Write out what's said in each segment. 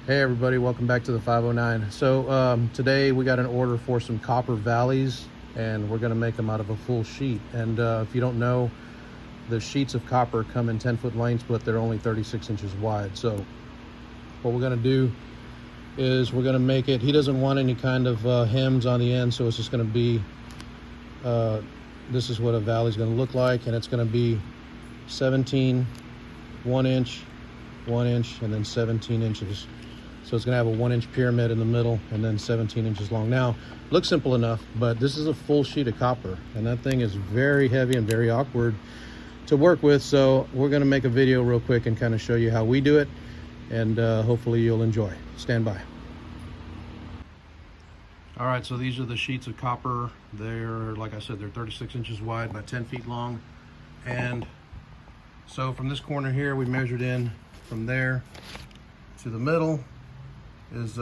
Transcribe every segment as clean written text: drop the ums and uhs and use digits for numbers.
Hey everybody, welcome back to the 509. So today we got an order for some copper valleys, and we're going to make them out of a full sheet. And if you don't know, the sheets of copper come in 10-foot lengths, but they're only 36 inches wide. So what we're going to do is we're going to make it, he doesn't want any kind of hems on the end, so it's just going to be, this is what a valley is going to look like, and it's going to be 17, 1 inch, 1 inch, and then 17 inches. So it's going to have a 1 inch pyramid in the middle and then 17 inches long. Now, looks simple enough, but this is a full sheet of copper, and that thing is very heavy and very awkward to work with. So we're going to make a video real quick and kind of show you how we do it, and hopefully you'll enjoy. Stand by. All right, so these are the sheets of copper. They're, like I said, they're 36 inches wide by 10 feet long. And so from this corner here, we measured in from there to the middle is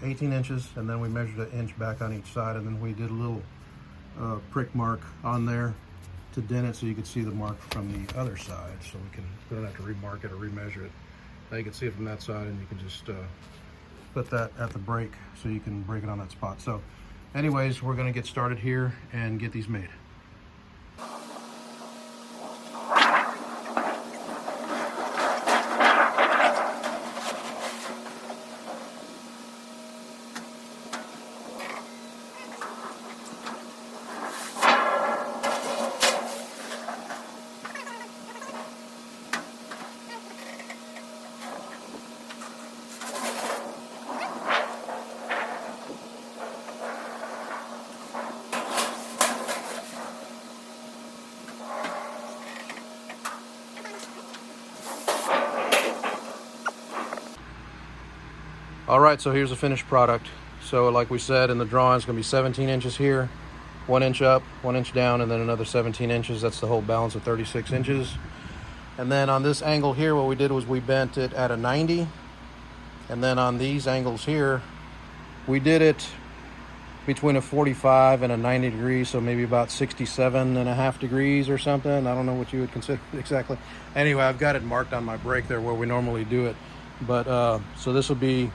18 inches, and then we measured an inch back on each side, and then we did a little prick mark on there to dent it so you could see the mark from the other side, so we don't have to remark it or remeasure it. Now you can see it from that side, and you can just put that at the break so you can break it on that spot. So anyways, we're going to get started here and get these made. All right, so here's the finished product. So like we said in the drawing, it's gonna be 17 inches here, 1 inch up, 1 inch down, and then another 17 inches. That's the whole balance of 36 inches. And then on this angle here, what we did was we bent it at a 90. And then on these angles here, we did it between a 45 and a 90 degrees, so maybe about 67.5 degrees or something. I don't know what you would consider exactly. Anyway, I've got it marked on my break there where we normally do it. But so this will be,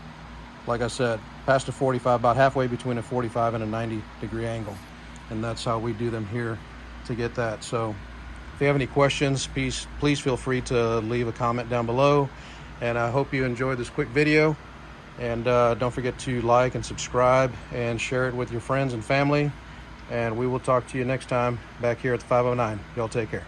like I said, past a 45, about halfway between a 45 and a 90 degree angle. And that's how we do them here to get that. So if you have any questions, please feel free to leave a comment down below. And I hope you enjoyed this quick video. And don't forget to like and subscribe and share it with your friends and family. And we will talk to you next time back here at the 509. Y'all take care.